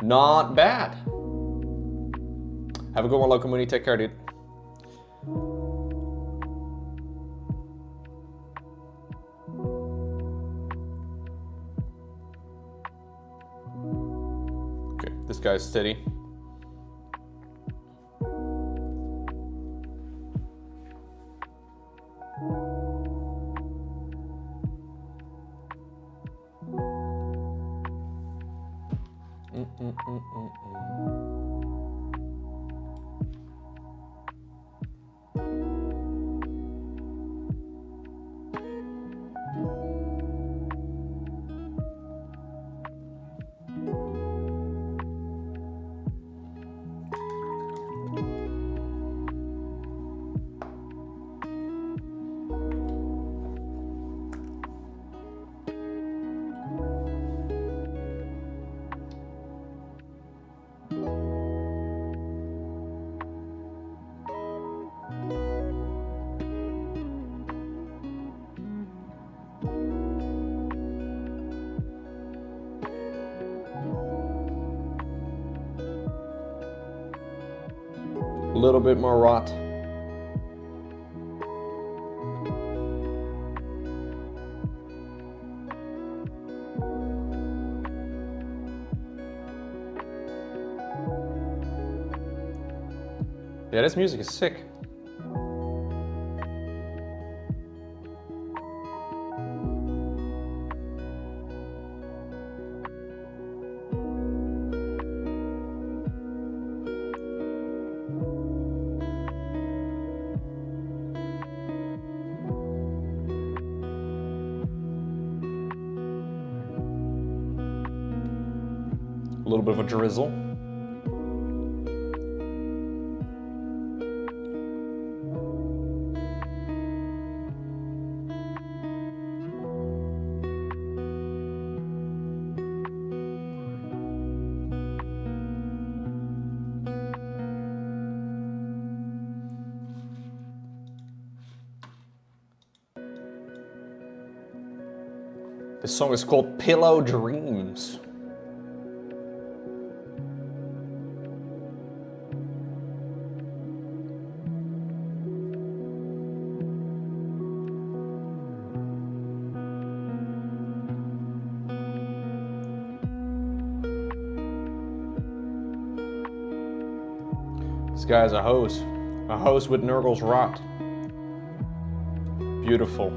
Not bad. Have a good one, Lowko Mooney. Take care, dude. Okay, this guy's steady. A little bit more rot. Yeah, this music is sick. A little bit of a drizzle. This song is called Pillow Dreams. This guy's a hose with Nurgle's rot. Beautiful.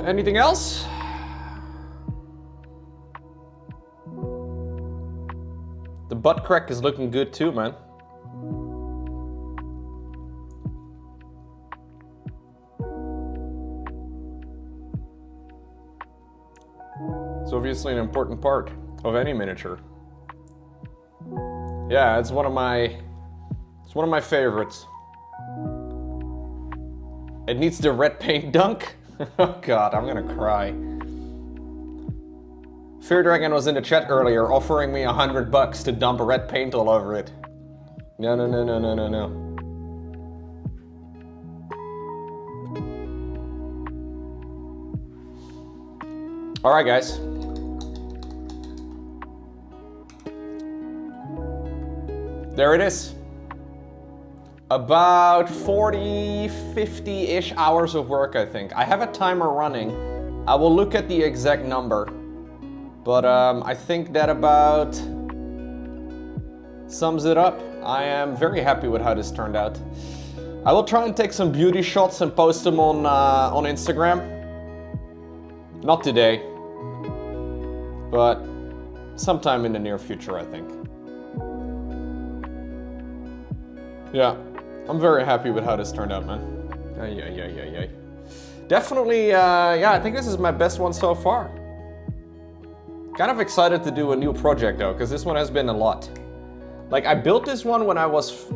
Anything else? The butt crack is looking good too, man. It's obviously an important part of any miniature. Yeah, it's one of my favorites. It needs the red paint dunk. Oh god, I'm gonna cry. Fear Dragon was in the chat earlier offering me $100 to dump red paint all over it. No, no, no, no, no, no, no. Alright guys. There it is. About 40, 50-ish hours of work, I think. I have a timer running. I will look at the exact number. But I think that about sums it up. I am very happy with how this turned out. I will try and take some beauty shots and post them on Instagram. Not today, but sometime in the near future, I think. Yeah. I'm very happy with how this turned out, man. Yeah. Definitely, yeah, I think this is my best one so far. Kind of excited to do a new project though, because this one has been a lot. Like I built this one when I was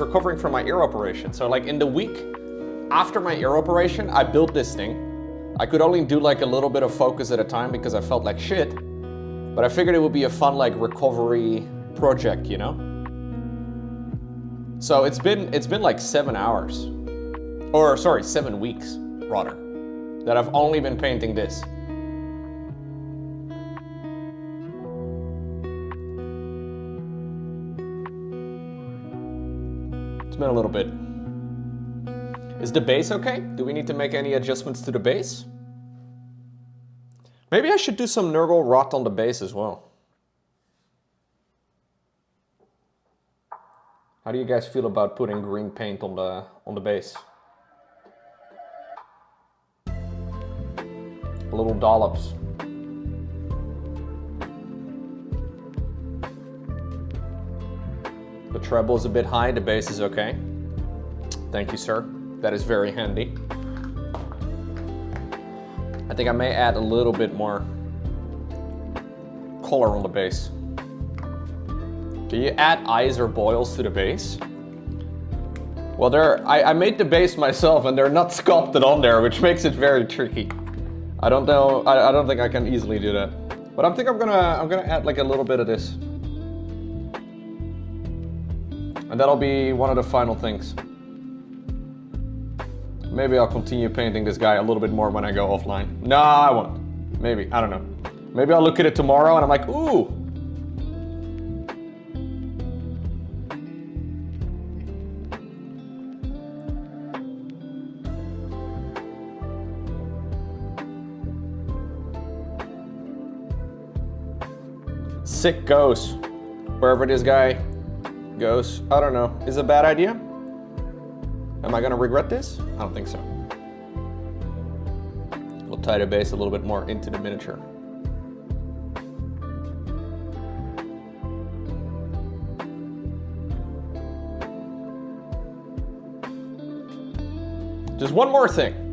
recovering from my ear operation. So like in the week after my ear operation, I built this thing. I could only do like a little bit of focus at a time because I felt like shit. But I figured it would be a fun like recovery project, you know? So it's been like 7 hours. Or sorry, 7 weeks rather, that I've only been painting this. It's been a little bit. Is the base okay? Do we need to make any adjustments to the base? Maybe I should do some Nurgle rot on the base as well. How do you guys feel about putting green paint on the base? Little dollops. The treble is a bit high, the bass is okay. Thank you, sir. That is very handy. I think I may add a little bit more color on the bass. Do you add eyes or boils to the bass? Well, I made the bass myself and they're not sculpted on there, which makes it very tricky. I don't know. I don't think I can easily do that. But I think I'm gonna add like a little bit of this, and that'll be one of the final things. Maybe I'll continue painting this guy a little bit more when I go offline. No, I won't. Maybe, I don't know. Maybe I'll look at it tomorrow and I'm like, ooh. Sick goes. Wherever this guy goes, I don't know. Is it a bad idea? Am I gonna regret this? I don't think so. We'll tie the base a little bit more into the miniature. Just one more thing.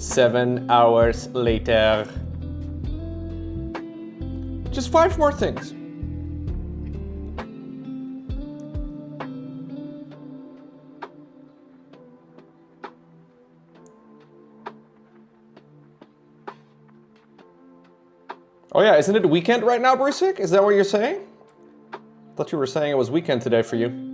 Seven hours later. Just 5 more things. Oh yeah, isn't it the weekend right now, Brusik? Is that what you're saying? Thought you were saying it was weekend today for you.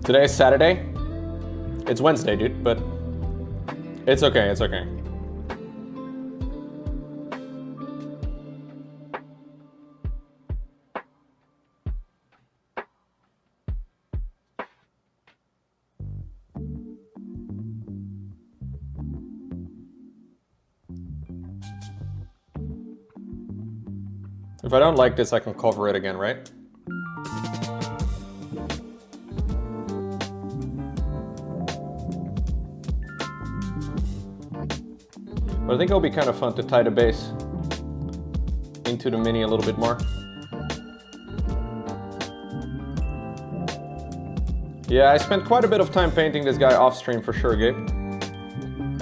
Today is Saturday. It's Wednesday, dude, but it's okay, it's okay. If I don't like this, I can cover it again, right? But I think it'll be kind of fun to tie the base into the mini a little bit more. Yeah, I spent quite a bit of time painting this guy off stream for sure, Gabe.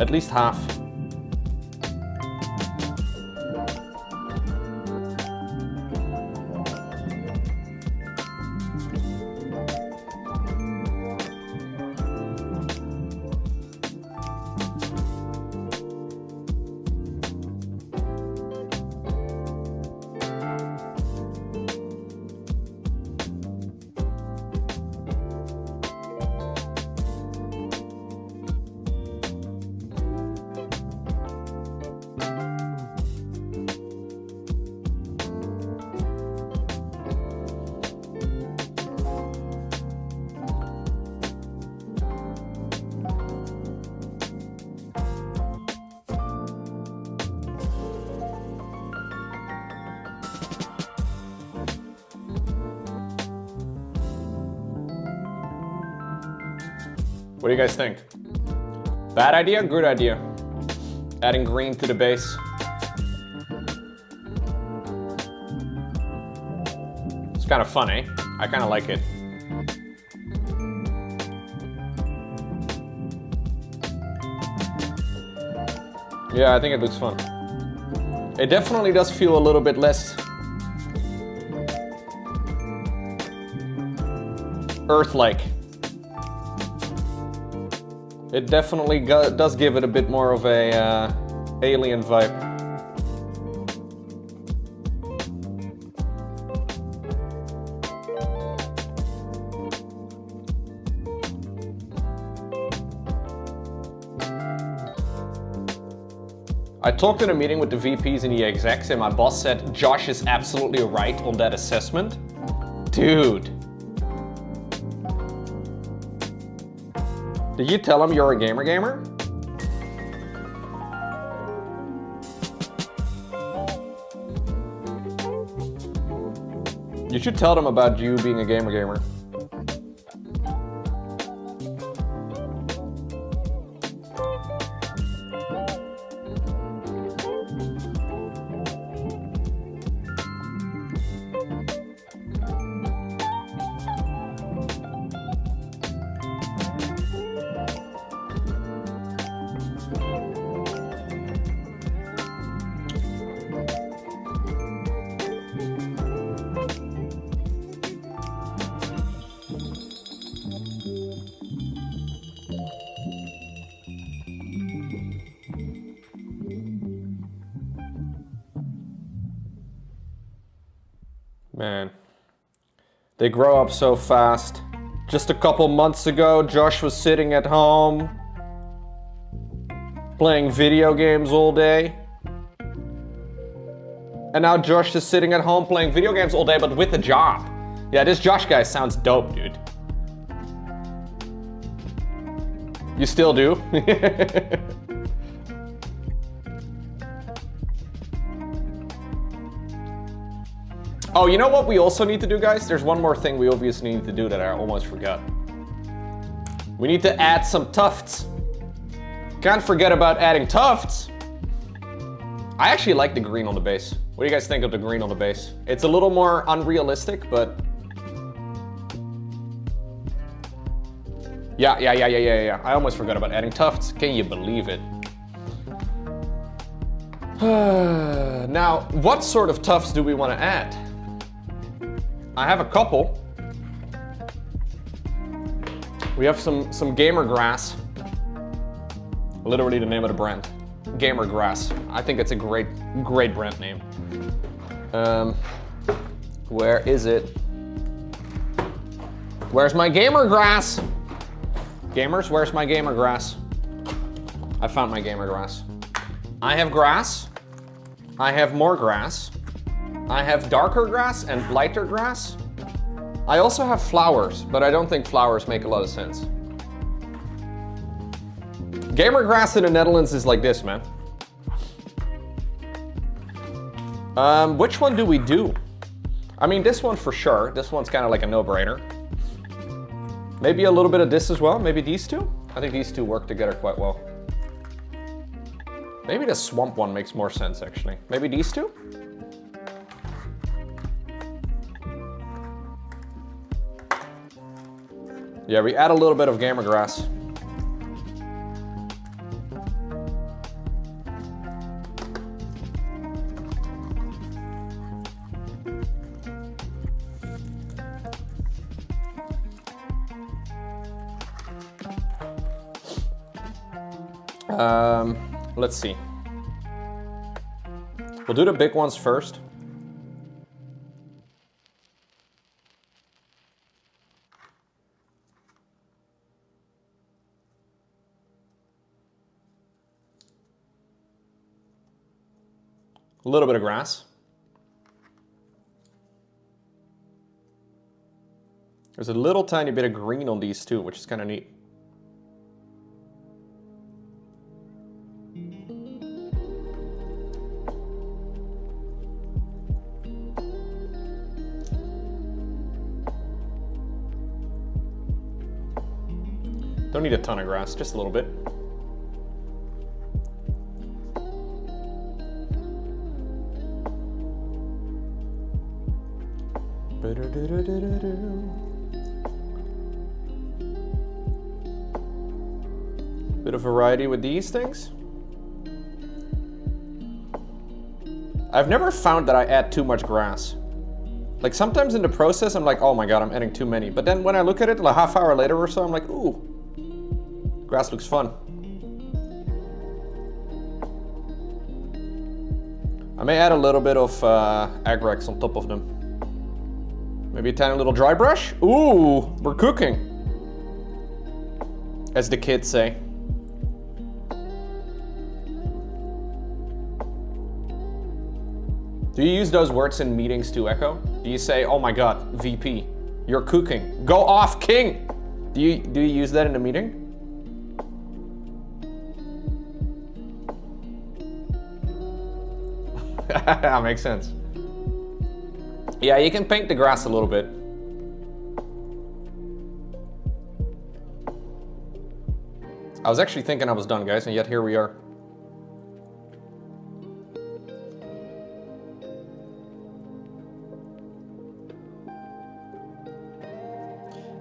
At least half. What do you guys think? Bad idea, good idea? Adding green to the base. It's kind of fun, eh? I kind of like it. Yeah, I think it looks fun. It definitely does feel a little bit less Earth-like. It definitely does give it a bit more of a alien vibe. I talked in a meeting with the VPs and the execs and my boss said, Josh is absolutely right on that assessment. Dude. Did you tell him you're a gamer? You should tell them about you being a gamer. Man, they grow up so fast. Just a couple months ago, Josh was sitting at home, playing video games all day. And now Josh is sitting at home playing video games all day, but with a job. Yeah, this Josh guy sounds dope, dude. You still do? Oh, you know what we also need to do, guys? There's one more thing we obviously need to do that I almost forgot. We need to add some tufts. Can't forget about adding tufts. I actually like the green on the base. What do you guys think of the green on the base? It's a little more unrealistic, but... Yeah. I almost forgot about adding tufts. Can you believe it? Now, what sort of tufts do we want to add? I have a couple. We have some gamer grass. Literally the name of the brand. Gamer grass. I think it's a great brand name. Where is it? Where's my gamer grass? Gamers, where's my gamer grass? I found my gamer grass. I have grass. I have more grass. I have darker grass and lighter grass. I also have flowers, but I don't think flowers make a lot of sense. Gamer grass in the Netherlands is like this, man. Which one do we do? I mean, this one for sure. This one's kind of like a no-brainer. Maybe a little bit of this as well. Maybe these two? I think these two work together quite well. Maybe the swamp one makes more sense, actually. Maybe these two? Yeah, we add a little bit of gamer grass. Let's see. We'll do the big ones first. A little bit of grass. There's a little tiny bit of green on these too, which is kind of neat. Don't need a ton of grass, just a little bit. Bit of variety with these things. I've never found that I add too much grass. Like sometimes in the process I'm like, oh my god, I'm adding too many. But then when I look at it like half hour later or so, I'm like, ooh, grass looks fun. I may add a little bit of Ethrac on top of them. Maybe a tiny little dry brush? Ooh, we're cooking. As the kids say. Do you use those words in meetings too, Echo? Do you say, oh my god, VP, you're cooking. Go off, king! Do you use that in a meeting? That makes sense. Yeah, you can paint the grass a little bit. I was actually thinking I was done, guys, and yet here we are.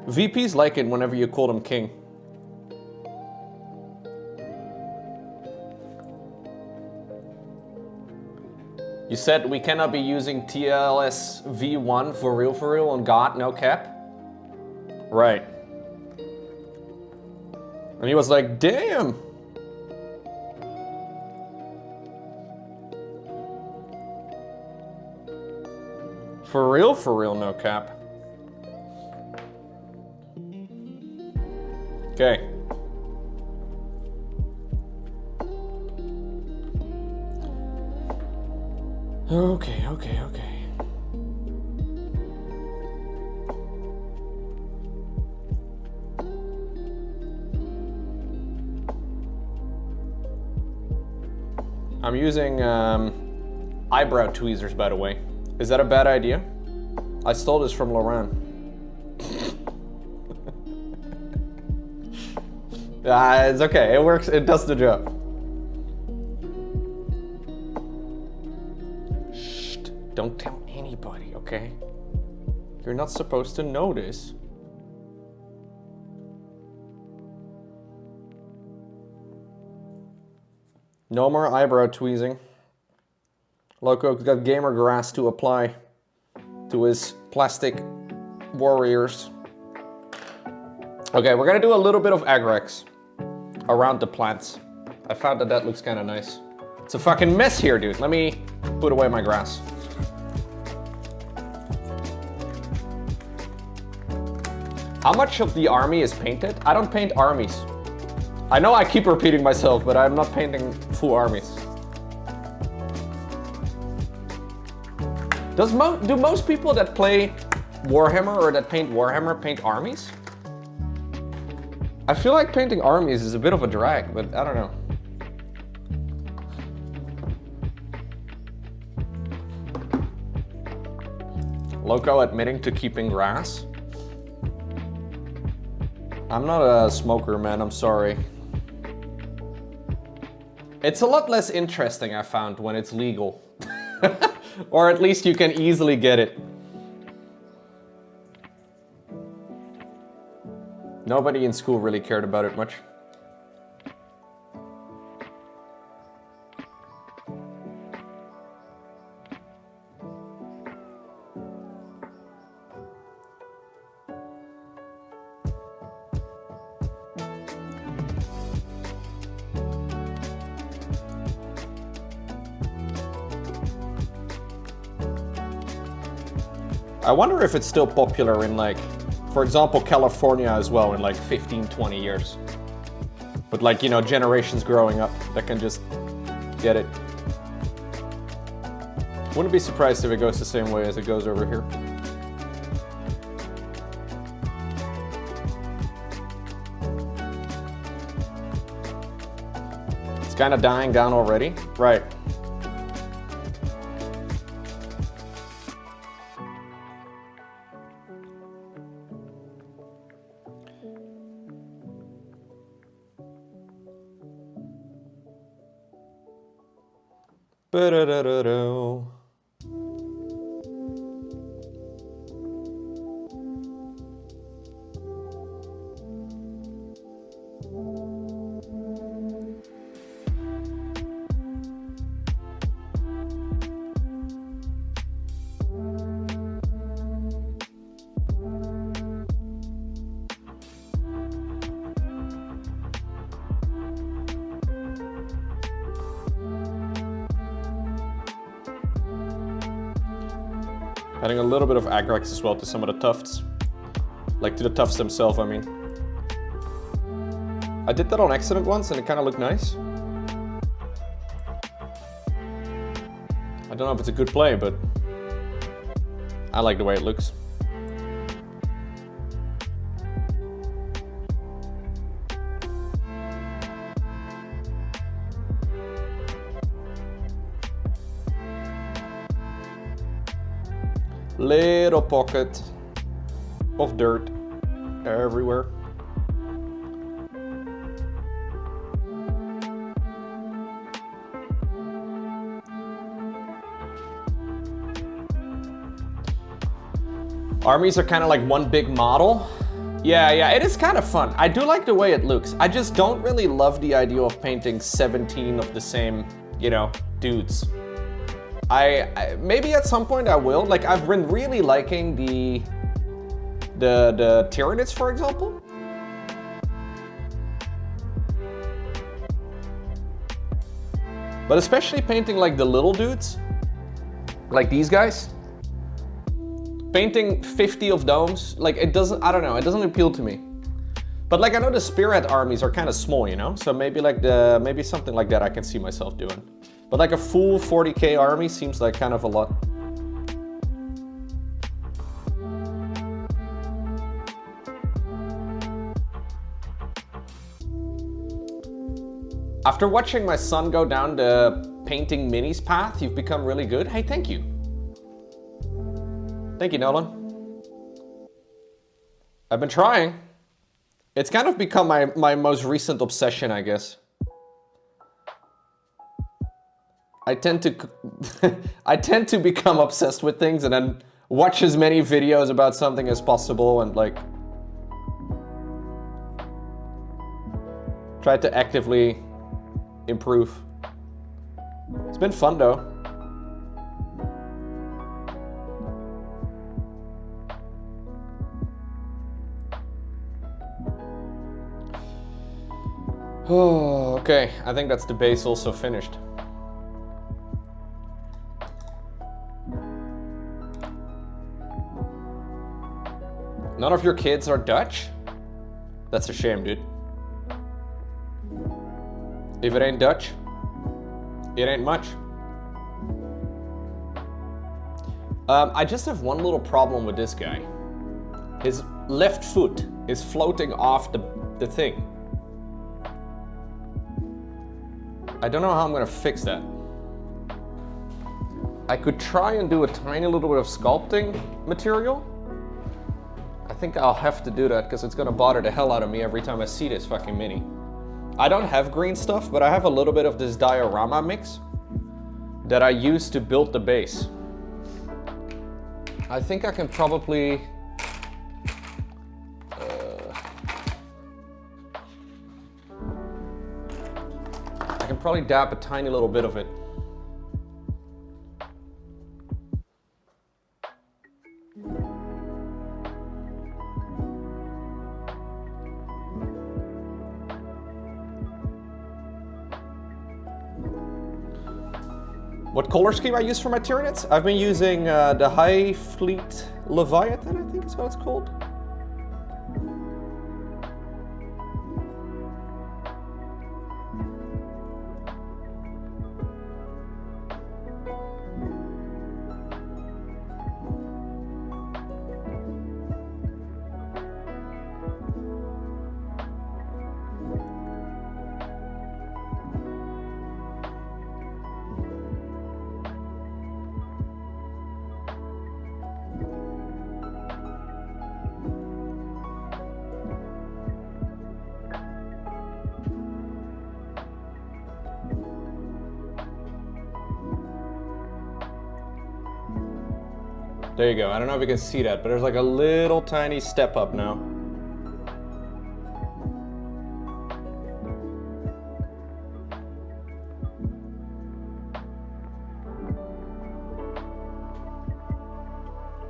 VPs like it whenever you call them king. You said we cannot be using TLS V1 for real on God, no cap? Right. And he was like, damn. For real, no cap. Okay. Okay. I'm using eyebrow tweezers, by the way. Is that a bad idea? I stole this from Lauren. It's okay, it works, it does the job. Shh, don't tell anybody, okay? You're not supposed to know this. No more eyebrow tweezing. Lowko's got gamer grass to apply to his plastic warriors. Okay, we're gonna do a little bit of Ethrac around the plants. I found that looks kind of nice. It's a fucking mess here, dude. Let me put away my grass. How much of the army is painted? I don't paint armies. I know I keep repeating myself, but I'm not painting full armies. Do most people that play Warhammer or that paint Warhammer paint armies? I feel like painting armies is a bit of a drag, but I don't know. Lowko admitting to keeping grass? I'm not a smoker, man, I'm sorry. It's a lot less interesting, I found, when it's legal. Or at least you can easily get it. Nobody in school really cared about it much. I wonder if it's still popular in, like, for example, California as well in like 15, 20 years. But like, you know, generations growing up that can just get it. Wouldn't be surprised if it goes the same way as it goes over here. It's kind of dying down already. Right. Ba-da-da-da-do. Adding a little bit of Ethrac as well to some of the tufts. Like to the tufts themselves, I mean. I did that on accident once and it kind of looked nice. I don't know if it's a good play, but I like the way it looks. Little pocket of dirt everywhere. Armies are kind of like one big model. Yeah, it is kind of fun. I do like the way it looks. I just don't really love the idea of painting 17 of the same, you know, dudes. I maybe at some point I will. Like I've been really liking the Tyranids, for example. But especially painting like the little dudes, like these guys. Painting 50 of domes, like it doesn't, I don't know, it doesn't appeal to me. But like I know the Spirit armies are kind of small, you know? So maybe like maybe something like that I can see myself doing. But like a full 40k army seems like kind of a lot. After watching my son go down the painting minis path, you've become really good. Hey, thank you. Thank you, Nolan. I've been trying. It's kind of become my most recent obsession, I guess. I tend to become obsessed with things and then watch as many videos about something as possible and like try to actively improve. It's been fun though. Oh, okay. I think that's the base also finished. None of your kids are Dutch? That's a shame, dude. If it ain't Dutch, it ain't much. I just have one little problem with this guy. His left foot is floating off the thing. I don't know how I'm gonna fix that. I could try and do a tiny little bit of sculpting material. I think I'll have to do that because it's gonna bother the hell out of me every time I see this fucking mini. I don't have green stuff, but I have a little bit of this diorama mix that I use to build the base. I think I can probably dab a tiny little bit of it. What color scheme I use for my Tyranids? I've been using the High Fleet Leviathan, I think is what it's called. There you go. I don't know if you can see that, but there's like a little tiny step up now.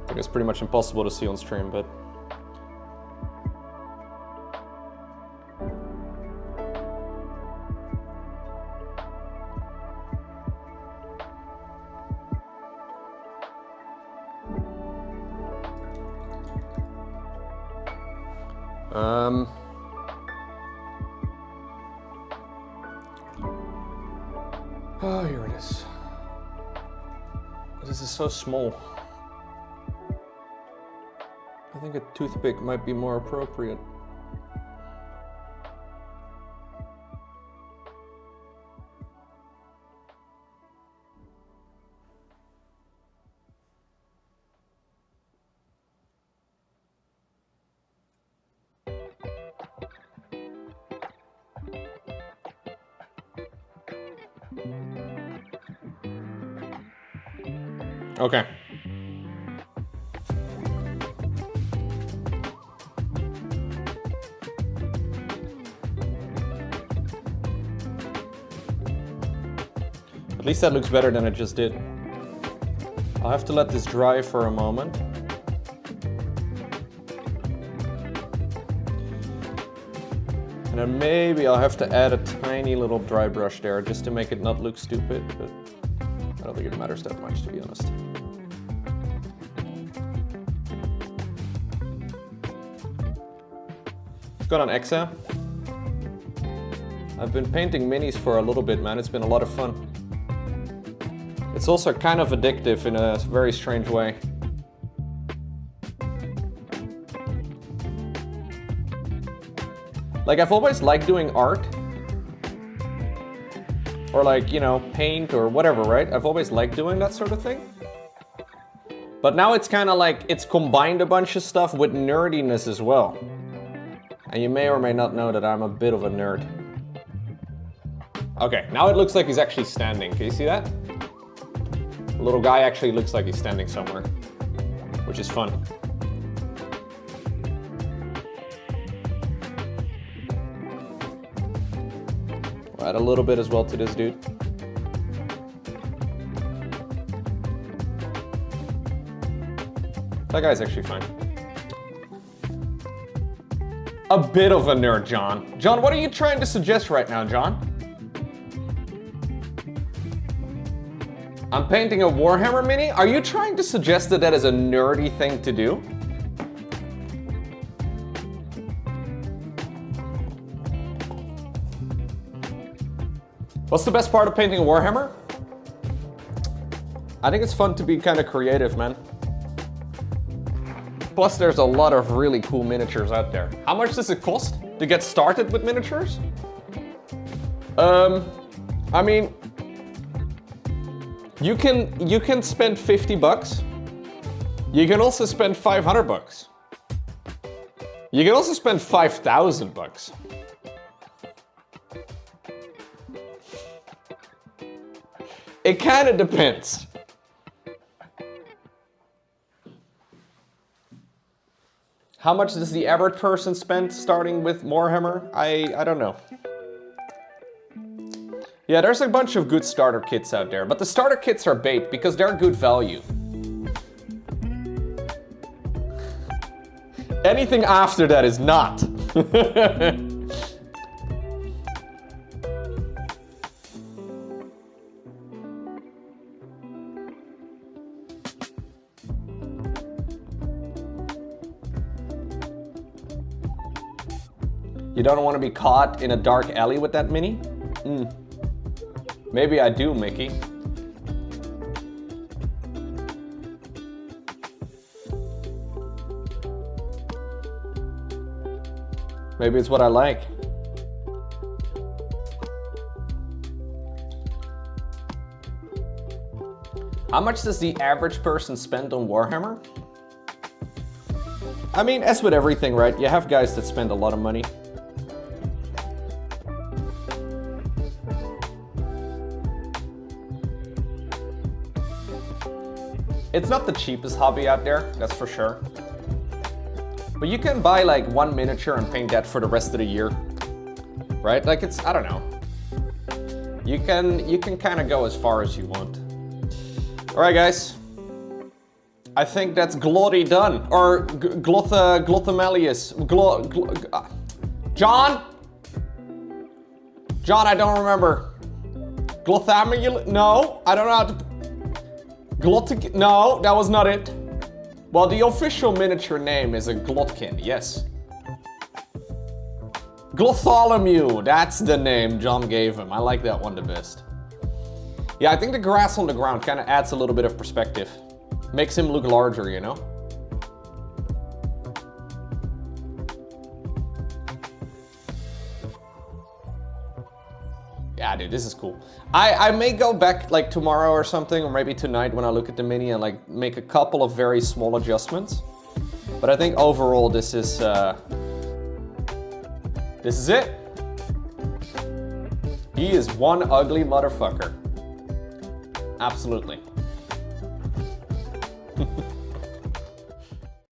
I think it's pretty much impossible to see on stream, but... Oh, here it is. This is so small. I think a toothpick might be more appropriate. Okay. At least that looks better than it just did. I'll have to let this dry for a moment. And then maybe I'll have to add a tiny little dry brush there just to make it not look stupid, but I don't think it matters that much, to be honest. Got on Exa. I've been painting minis for a little bit, man. It's been a lot of fun. It's also kind of addictive in a very strange way. Like, I've always liked doing art. Or like, you know, paint or whatever, right? I've always liked doing that sort of thing. But now it's kind of like, it's combined a bunch of stuff with nerdiness as well. And you may or may not know that I'm a bit of a nerd. Okay, now it looks like he's actually standing. Can you see that? The little guy actually looks like he's standing somewhere, which is fun. We'll add a little bit as well to this dude. That guy's actually fine. A bit of a nerd, John. John, what are you trying to suggest right now, John? I'm painting a Warhammer mini? Are you trying to suggest that that is a nerdy thing to do? What's the best part of painting a Warhammer? I think it's fun to be kind of creative, man. Plus, there's a lot of really cool miniatures out there. How much does it cost to get started with miniatures? I mean, you can spend 50 bucks. You can also spend 500 bucks. You can also spend 5,000 bucks. It kind of depends. How much does the average person spend starting with Warhammer? I don't know. Yeah, there's a bunch of good starter kits out there, but the starter kits are bait because they're good value. Anything after that is not. You don't want to be caught in a dark alley with that mini? Maybe I do, Mickey. Maybe it's what I like. How much does the average person spend on Warhammer? I mean, as with everything, right? You have guys that spend a lot of money. It's not the cheapest hobby out there, that's for sure. But you can buy like one miniature and paint that for the rest of the year. Right? Like it's, I don't know. You can kind of go as far as you want. All right, guys. I think that's Glotty done. Or Glothamelius. John? John, I don't remember. Glothamelius? No, I don't know how to... Glottkin? No, that was not it. Well, the official miniature name is a Glottkin, yes. Glotholomew, that's the name John gave him. I like that one the best. Yeah, I think the grass on the ground kind of adds a little bit of perspective. Makes him look larger, you know? Yeah, dude, this is cool. I may go back like tomorrow or something, or maybe tonight when I look at the mini and like make a couple of very small adjustments. But I think overall this is it. He is one ugly motherfucker. Absolutely.